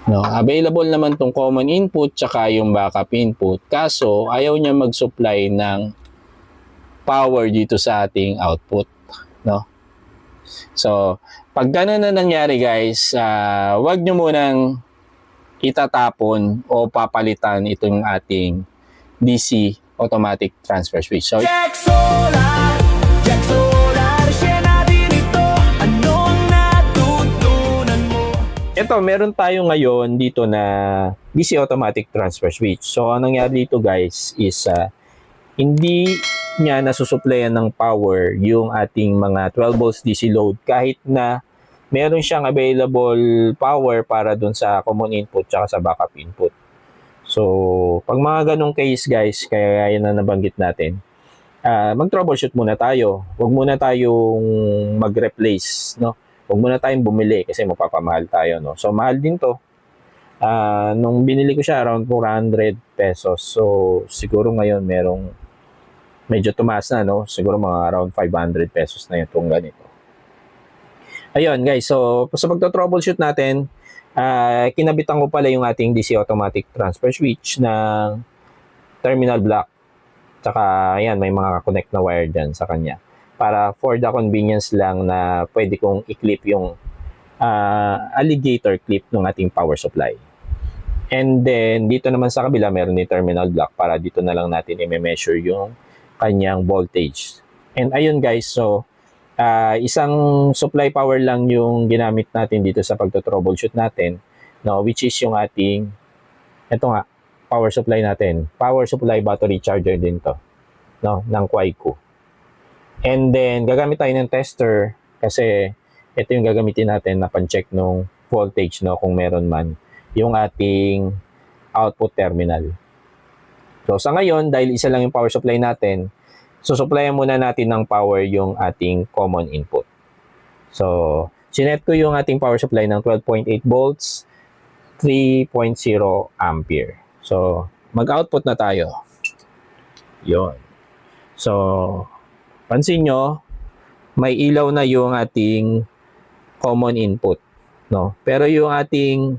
No, available naman tong common input tsaka yung backup input. Kaso ayaw niya mag-supply ng power dito sa ating output, no? So, pag ganun na nangyari guys, wag nyo munang itatapon o papalitan itong ating DC automatic transfer switch. So, Jack Solar, share natin ito. Ano ang natutunan mo? ito, meron tayo ngayon dito na DC automatic transfer switch. So, anong nangyari dito guys is hindi niya nasusuplayan ng power yung ating mga 12 volts DC load kahit na meron siyang available power para dun sa common input tsaka sa backup input. So, pag mga ganong case guys, kaya yan na nabanggit natin, mag-troubleshoot muna tayo. Huwag muna tayong mag-replace, no? Huwag muna tayong bumili kasi mapapamahal tayo, no? So, mahal din to. Nung binili ko siya, around 400 pesos. So, siguro ngayon merong medyo tumaas na, no? Siguro mga around 500 pesos na itong ganito. Ayun, guys. So, sa pagto-troubleshoot natin, kinabitan ko pala yung ating DC automatic transfer switch ng terminal block. Tsaka, ayan, may mga connect na wire dyan sa kanya. Para for the convenience lang na pwede kong i-clip yung alligator clip ng ating power supply. And then, dito naman sa kabila, meron din terminal block para dito na lang natin i-measure yung kanyang voltage. And ayun guys, so, isang supply power lang yung ginamit natin dito sa pagto-troubleshoot natin, no, which is yung ating, ito nga, power supply natin. Power supply battery charger din to, no, ng Qaico. And then, gagamit tayo ng tester kasi ito yung gagamitin natin na pan-check nung voltage, no, kung meron man, yung ating output terminal. So, sa ngayon, dahil isa lang yung power supply natin, susupplyan muna natin ng power yung ating common input. So, sinet ko yung ating power supply ng 12.8 volts, 3.0 ampere. So, mag-output na tayo. Yun. So, pansin nyo, may ilaw na yung ating common input, no? Pero yung ating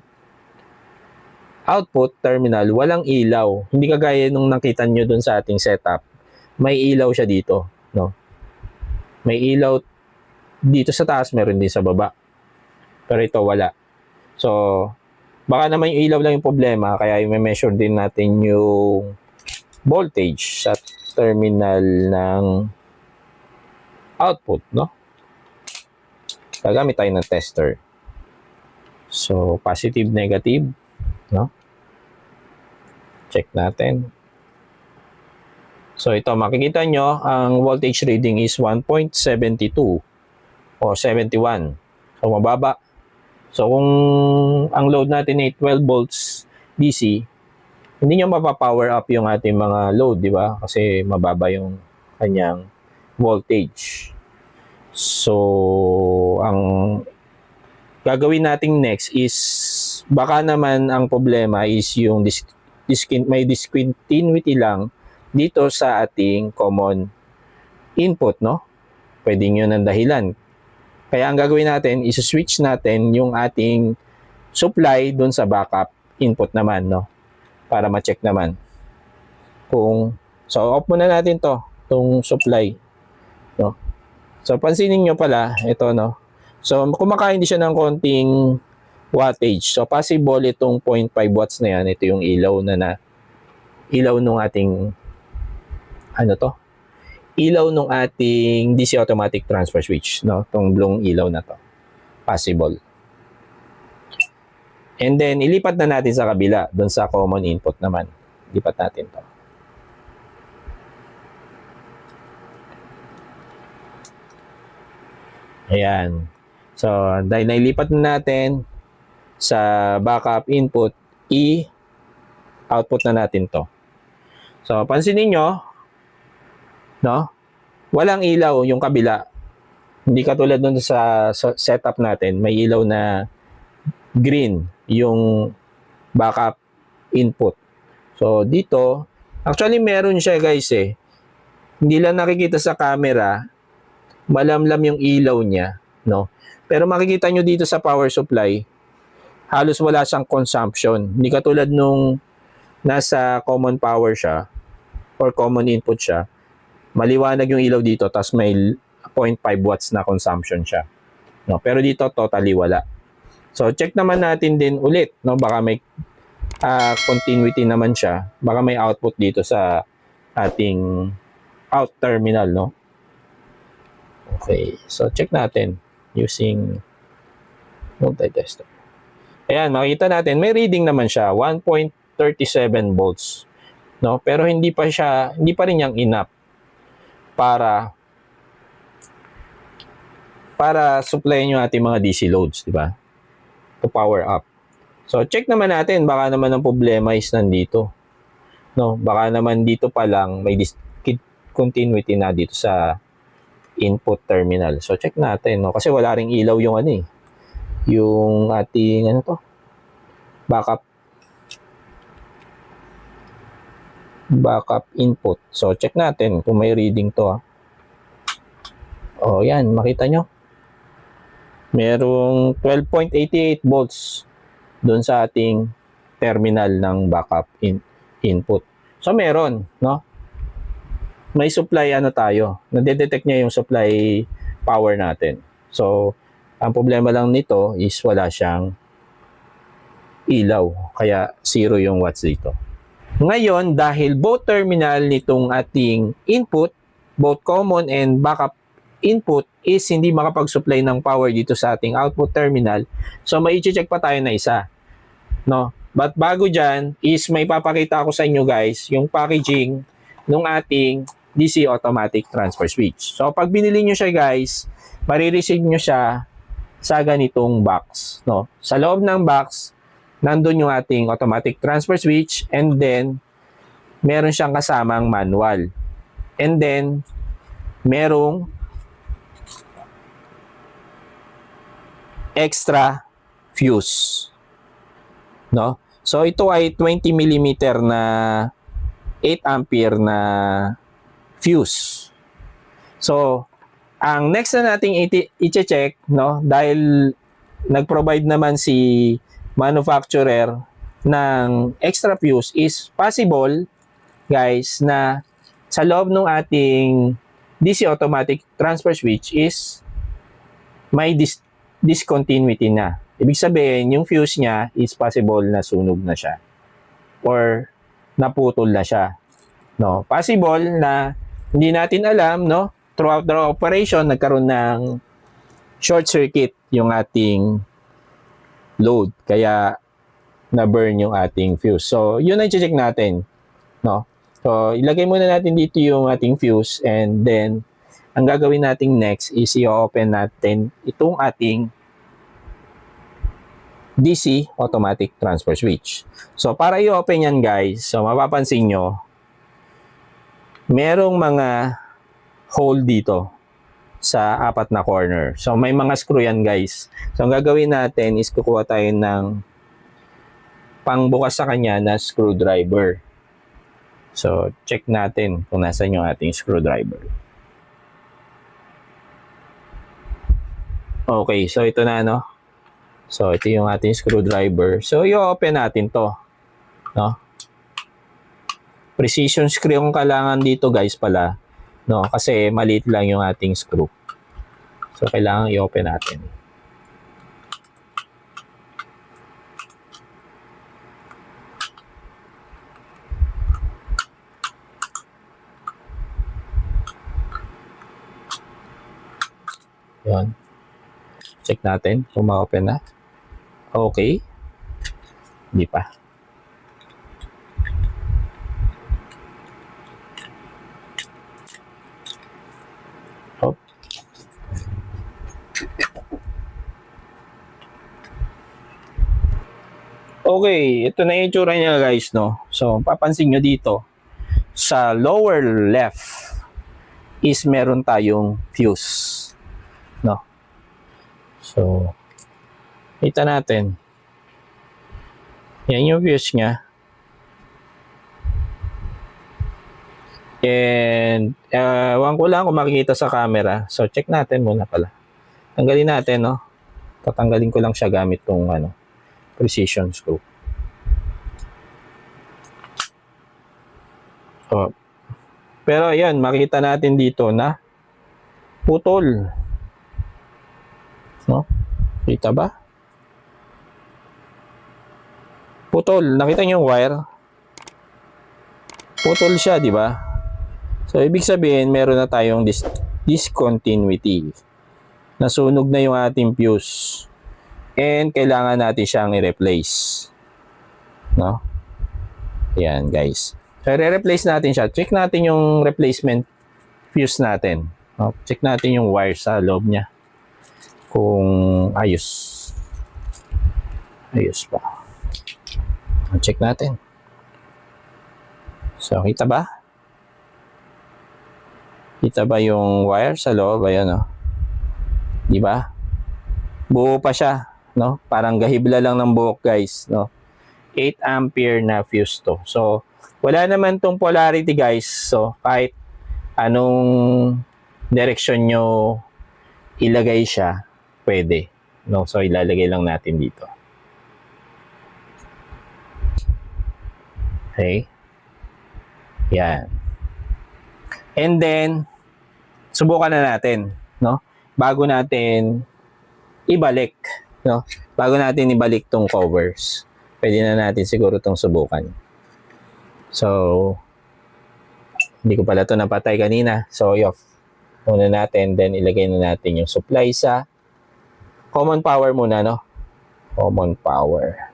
output terminal, walang ilaw. Hindi kagaya nung nakita nyo dun sa ating setup. May ilaw siya dito, no? May ilaw dito sa taas, meron din sa baba. Pero ito wala. So, baka naman yung ilaw lang yung problema, kaya i-measure din natin yung voltage sa terminal ng output, no? Gagamit tayo ng tester. So, positive, negative, no? Check natin. So, ito, makikita nyo, ang voltage reading is 1.72 o 71. So, mababa. So, kung ang load natin ay 12 volts DC, hindi nyo mapapower up yung ating mga load, di ba? Kasi mababa yung kanyang voltage. So, ang gagawin natin next is baka naman ang problema is yung may discontinuity lang dito sa ating common input, no? Pwede nyo ng dahilan. Kaya ang gagawin natin is switch natin yung ating supply dun sa backup input naman, no? Para ma-check naman. So, off muna natin itong supply, no? So, pansinin nyo pala, ito, no? So, kumakain din siya ng konting wattage. So, possible itong 0.5 watts na yan. Ito yung ilaw ilaw nung ating, ilaw nung ating DC automatic transfer switch, no? Itong blue ilaw na to. Possible. And then, ilipat na natin sa kabila, doon sa common input naman. Lipat natin to. Ayan. So, dahil nailipat na natin sa backup input, i-output na natin to. So, pansinin nyo, no? Walang ilaw yung kabila. Hindi katulad dun sa setup natin, may ilaw na green yung backup input. So, dito, actually meron siya guys eh. Hindi lang nakikita sa camera, malamlam yung ilaw niya, no? Pero makikita nyo dito sa power supply, halos wala siyang consumption. Hindi katulad nung nasa common power siya or common input siya, maliwanag yung ilaw dito tapos may 0.5 watts na consumption siya. No? Pero dito totally wala. So check naman natin din ulit, no? Baka may continuity naman siya. Baka may output dito sa ating out terminal, no? Okay, so check natin using multitester. Ayan, makita natin may reading naman siya, 1.37 volts, no? Pero hindi pa rin yang enough para supplyan yung ating mga DC loads, di ba? To power up. So check naman natin, baka naman ang problema is nandito. No, baka naman dito pa lang may discontinuity na dito sa input terminal. So check natin, no, kasi wala ring ilaw yung yung ating backup input. So check natin kung may reading to. Oh, yan, makita nyo. Merong 12.88 volts doon sa ating terminal ng backup input. So meron, no? May supply tayo. Nade-detect niya yung supply power natin. So ang problema lang nito is wala siyang ilaw. Kaya 0 yung watts dito. Ngayon, dahil both terminal nitong ating input, both common and backup input is hindi makapag-supply ng power dito sa ating output terminal, so may i-check pa tayo na isa. No? But bago dyan is may papakita ako sa inyo guys yung packaging ng ating DC automatic transfer switch. So pag binili nyo siya guys, marireceive nyo siya sa ganitong box. No? Sa loob ng box, nandun yung ating automatic transfer switch and then meron siyang kasamang manual. And then merong extra fuse. No? So ito ay 20 mm na 8 ampere na fuse. So ang next na nating i-check, no, dahil nag-provide naman si manufacturer ng extra fuse, is possible guys na sa loob ng ating DC automatic transfer switch is may discontinuity na. Ibig sabihin, yung fuse niya is possible na sunog na siya or naputol na siya. No? Possible na hindi natin alam, no? Throughout the operation, nagkaroon ng short circuit yung ating load. Kaya na-burn yung ating fuse. So, yun ang i-check natin. No? So, ilagay muna natin dito yung ating fuse and then ang gagawin natin next is i-open natin itong ating DC automatic transfer switch. So, para i-open yan guys, so mapapansin nyo, merong mga hole dito sa apat na corner. So, may mga screw yan guys. So, ang gagawin natin is kukuha tayo ng pangbukas sa kanya na screwdriver. So, check natin kung nasan yung ating screwdriver. Okay, so ito na, no? So, ito yung ating screwdriver. So, i-open natin to. No? Precision screw yung kailangan dito, guys, pala. No? Kasi maliit lang yung ating screw. So, kailangan i-open natin. Yan. Check natin kung ma-open na. Okay. Hindi pa. Oh. Okay, ito na yung itsura niya guys, no? So, papansin nyo dito, sa lower left is meron tayong fuse. No? So, kita natin. Yan yung fuse niya. And, ewan ko lang kung makikita sa camera. So, check natin muna pala. Tanggalin natin, no? Tatanggalin ko lang siya gamit tong precision screw. So, pero ayan, makita natin dito na putol. No? Kita ba? Putol. Nakita niyo yung wire? Putol siya, di ba? So, ibig sabihin, meron na tayong discontinuity. Nasunog na yung ating fuse. And kailangan natin siyang i-replace. No? Yan, guys. So, i-replace natin siya. Check natin yung replacement fuse natin. No? Check natin yung wire sa loob niya. Kung ayos. Ayos pa. Check natin. So, kita ba? Kita ba yung wire sa loob? Ayan, no? Di ba? Buo pa siya, no? Parang gahibla lang ng buhok, guys, no? 8 ampere na fuse to. So, wala naman tong polarity, guys. So, kahit anong direction nyo ilagay siya, pwede. No? So, ilalagay lang natin dito. Okay? Yan. And then, subukan na natin, no? Bago natin ibalik, no? Bago natin ibalik tong covers. Pwede na natin siguro tong subukan. So, hindi ko pala to napatay kanina. So, i-off muna natin. Then, ilagay na natin yung supply sa common power muna, no? Common power.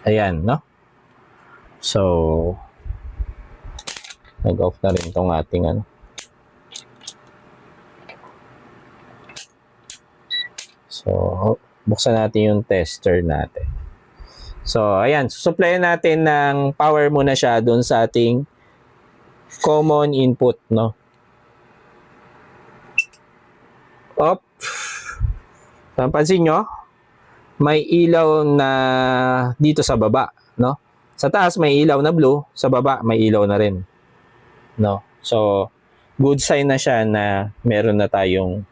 Ayan, no? So, nag-off na rin itong ating ano. So, buksan natin yung tester natin. So, ayan. Susuplayan natin ng power muna siya dun sa ating common input, no? Op. Napansin nyo? May ilaw na dito sa baba, no? Sa taas may ilaw na blue, sa baba may ilaw na rin, no? So, good sign na siya na meron na tayong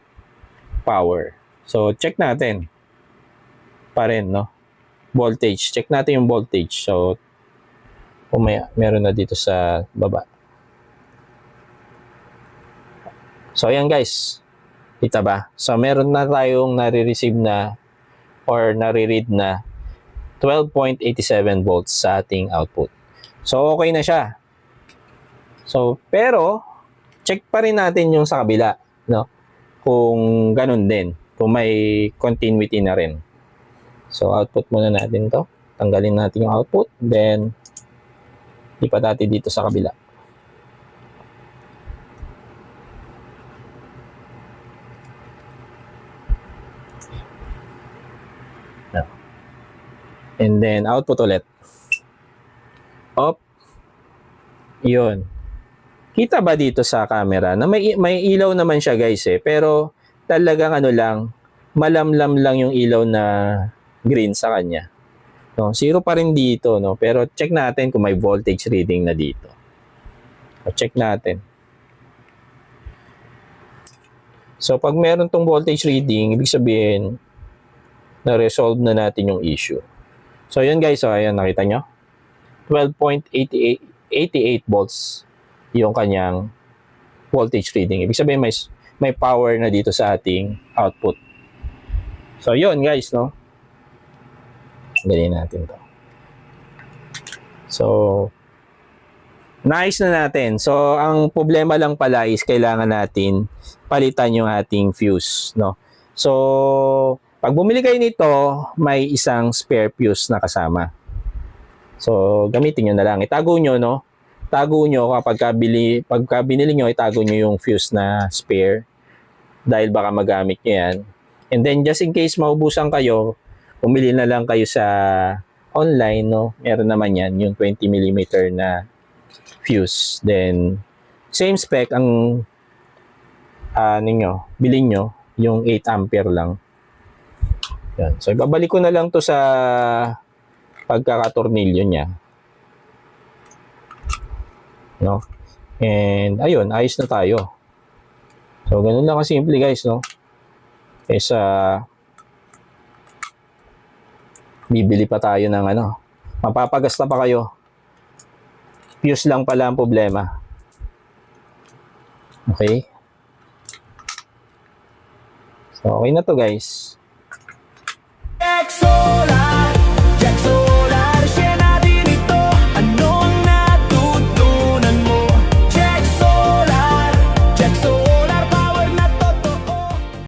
power. So, check natin pa rin, no? Voltage. Check natin yung voltage. So, kung meron na dito sa baba. So, ayan guys. Kita ba? So, meron na tayong nare-receive na or nare-read na 12.87 volts sa ating output. So, okay na siya. So, pero, check pa rin natin yung sa kabila, no? Kung ganun din. Kung may continuity na rin. So, output muna natin to. Tanggalin natin yung output. Then, lipat natin dito sa kabila. And then, output ulit. Op. Yun. Kita ba dito sa camera na may ilaw naman siya guys eh. Pero talagang ano lang, malamlam lang yung ilaw na green sa kanya. No, zero pa rin dito, no? Pero check natin kung may voltage reading na dito. O, check natin. So, pag meron tong voltage reading, ibig sabihin, na-resolve na natin yung issue. So, yun guys. So, ayan, nakita nyo? 12.88 volts yung kanyang voltage reading. Ibig sabihin, may power na dito sa ating output. So, yun guys, no? Ganyan natin to. So, nice na natin. So, ang problema lang pala is kailangan natin palitan yung ating fuse, no? So, pag bumili kayo nito, may isang spare fuse na kasama. So, gamitin nyo na lang. Itago nyo, no? Tago nyo pagka binili nyo, itago nyo yung fuse na spare dahil baka magamit nyo yan. And then, just in case maubusan kayo, umili na lang kayo sa online, no? Meron naman yan, yung 20mm na fuse. Then, same spec ang bilhin nyo, yung 8 ampere lang. Yan. So, ibabalik ko na lang to sa pagkakatornilyo niya. No? And, ayun, ayos na tayo. So, ganun lang kasimple guys, no? Kesa, bibili pa tayo ng mapapagasta pa kayo. Fuse lang pala ang problema. Okay? So, okay na to guys.